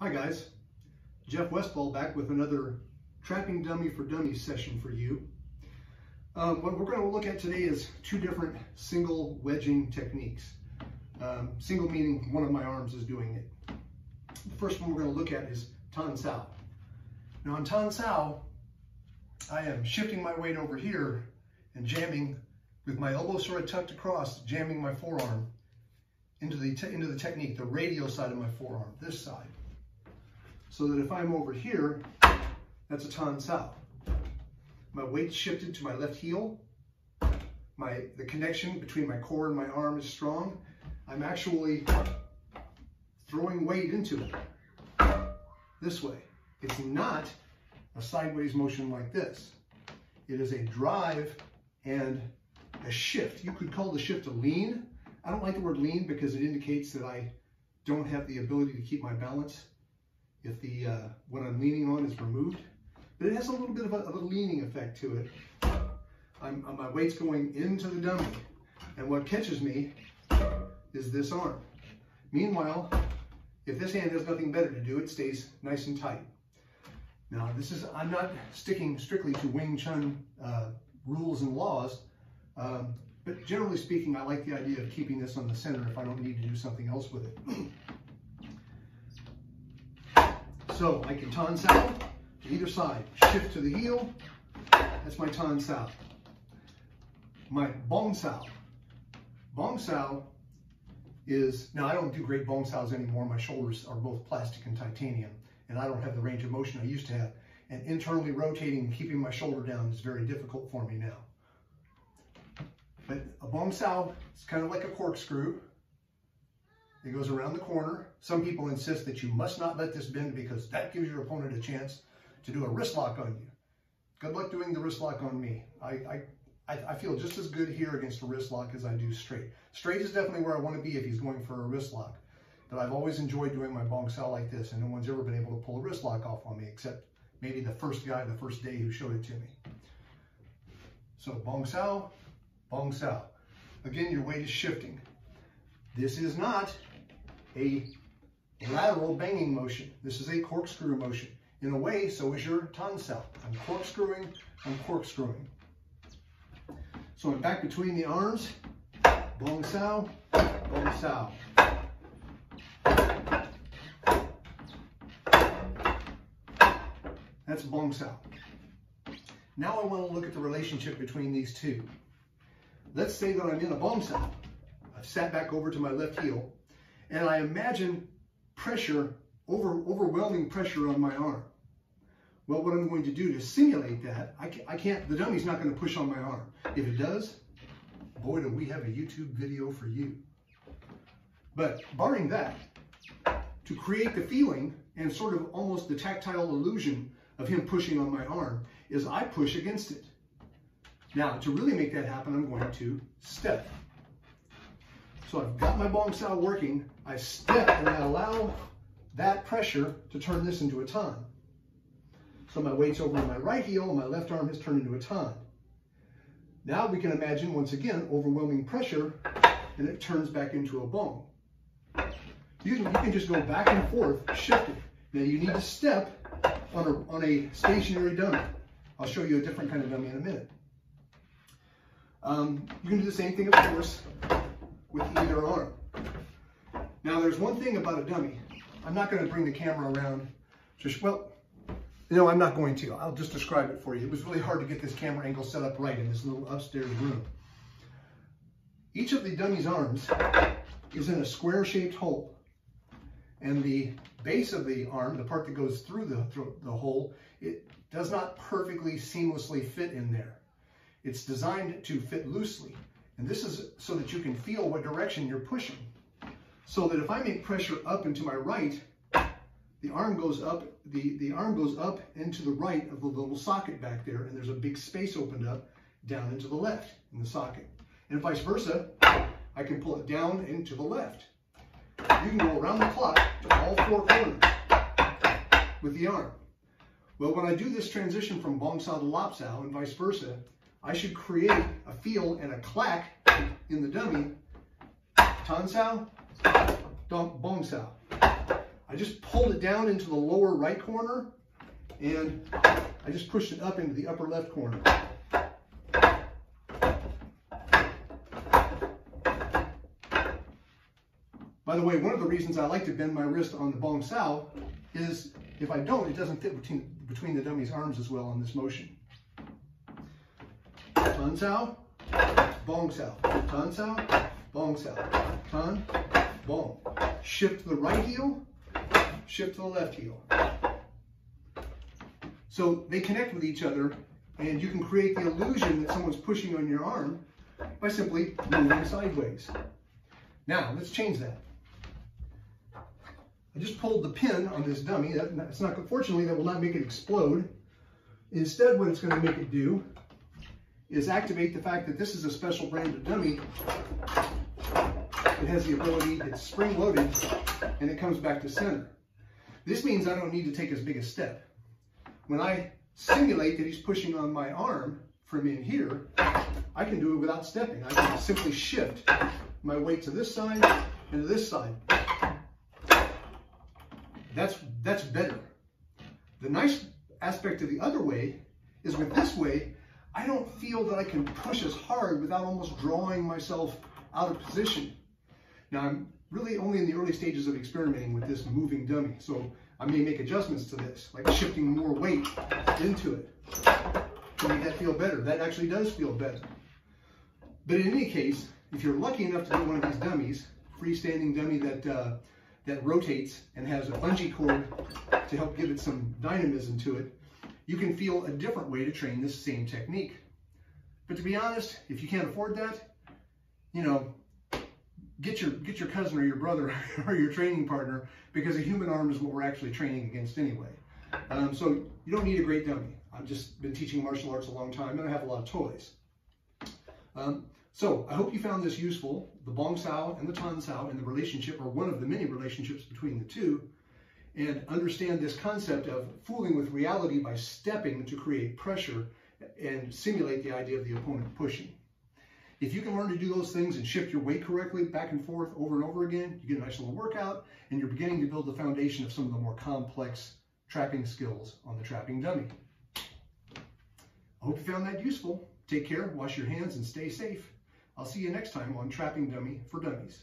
Hi guys, Jeff Westfall back with another Trapping Dummy for Dummies session for you. What we're going to look at today is two different single wedging techniques. Single meaning one of my arms is doing it. The first one we're going to look at is Tan Sao. Now on Tan Sao, I am shifting my weight over here and jamming with my elbow sort of tucked across, jamming my forearm into the technique, the radial side of my forearm, this side. So that if I'm over here, that's a Tan Sao. My weight's shifted to my left heel. The connection between my core and my arm is strong. I'm actually throwing weight into it this way. It's not a sideways motion like this. It is a drive and a shift. You could call the shift a lean. I don't like the word lean because it indicates that I don't have the ability to keep my balance if what I'm leaning on is removed. But it has a little bit of a leaning effect to it. My weight's going into the dummy, and what catches me is this arm. Meanwhile, if this hand has nothing better to do, it stays nice and tight. Now, I'm not sticking strictly to Wing Chun rules and laws, but generally speaking, I like the idea of keeping this on the center if I don't need to do something else with it. So I can Tan Sao to either side, shift to the heel, that's my Tan Sao. My Bong Sao. Bong Sao is, now I don't do great Bong Saos anymore, my shoulders are both plastic and titanium, and I don't have the range of motion I used to have. And internally rotating and keeping my shoulder down is very difficult for me now. But a Bong Sao is kind of like a corkscrew. It goes around the corner. Some people insist that you must not let this bend because that gives your opponent a chance to do a wrist lock on you. Good luck doing the wrist lock on me. I feel just as good here against a wrist lock as I do straight. Straight is definitely where I want to be if he's going for a wrist lock. But I've always enjoyed doing my Bong Sao like this, and no one's ever been able to pull a wrist lock off on me except maybe the first guy the first day who showed it to me. So Bong Sao, Bong Sao. Again, your weight is shifting. This is not a lateral banging motion. This is a corkscrew motion. In a way, so is your Tan Sao. I'm corkscrewing, I'm corkscrewing. So I'm back between the arms, Bong Sao, Bong Sao. That's Bong Sao. Now I want to look at the relationship between these two. Let's say that I'm in a Bong Sao. I've sat back over to my left heel, and I imagine pressure, overwhelming pressure on my arm. Well, what I'm going to do to simulate that, the dummy's not going to push on my arm. If it does, boy, do we have a YouTube video for you. But barring that, to create the feeling and sort of almost the tactile illusion of him pushing on my arm is I push against it. Now, to really make that happen, I'm going to step. So I've got my Bong Sao working, I step and I allow that pressure to turn this into a Tan. So my weight's over on my right heel, and my left arm has turned into a Tan. Now we can imagine, once again, overwhelming pressure, and it turns back into a Bong. You can just go back and forth, shifting. Now you need to step on a stationary dummy. I'll show you a different kind of dummy in a minute. You can do the same thing, of course, with either arm. Now there's one thing about a dummy. I'm not going to bring the camera around. I'm not going to. I'll just describe it for you. It was really hard to get this camera angle set up right in this little upstairs room. Each of the dummy's arms is in a square-shaped hole. And the base of the arm, the part that goes through the hole, it does not perfectly seamlessly fit in there. It's designed to fit loosely. And this is so that you can feel what direction you're pushing. So that if I make pressure up and to my right, the arm goes up, the arm goes up and to the right of the little socket back there, and there's a big space opened up down into the left in the socket. And vice versa, I can pull it down into the left. You can go around the clock to all four corners with the arm. Well, when I do this transition from Bong Sao to Lap Sao and vice versa, I should create a feel and a clack in the dummy. Tan Sao, Bong Sao. I just pulled it down into the lower right corner, and I just pushed it up into the upper left corner. By the way, one of the reasons I like to bend my wrist on the bong sao is if I don't, it doesn't fit between the dummy's arms as well on this motion. Tan sao, bong sao, tan sao, bong sao, tan, bong. Shift to the right heel, shift to the left heel. So they connect with each other, and you can create the illusion that someone's pushing on your arm by simply moving sideways. Now, let's change that. I just pulled the pin on this dummy. That's not, fortunately, that will not make it explode. Instead, what it's going to make it do is activate the fact that this is a special brand of dummy. It has the ability, it's spring-loaded, and it comes back to center. This means I don't need to take as big a step. When I simulate that he's pushing on my arm from in here, I can do it without stepping. I can simply shift my weight to this side and to this side. That's better. The nice aspect of the other way is with this way, I don't feel that I can push as hard without almost drawing myself out of position. Now, I'm really only in the early stages of experimenting with this moving dummy, so I may make adjustments to this, like shifting more weight into it to make that feel better. That actually does feel better. But in any case, if you're lucky enough to get one of these dummies, freestanding dummy that rotates and has a bungee cord to help give it some dynamism to it, you can feel a different way to train this same technique. But to be honest, if you can't afford that, you know, get your cousin or your brother or your training partner, because a human arm is what we're actually training against anyway. So you don't need a great dummy. I've just been teaching martial arts a long time, and I have a lot of toys. So I hope you found this useful. The bong sao and the tan sao and the relationship are one of the many relationships between the two, and understand this concept of fooling with reality by stepping to create pressure and simulate the idea of the opponent pushing. If you can learn to do those things and shift your weight correctly back and forth over and over again, you get a nice little workout, and you're beginning to build the foundation of some of the more complex trapping skills on the trapping dummy. I hope you found that useful. Take care, wash your hands, and stay safe. I'll see you next time on Trapping Dummy for Dummies.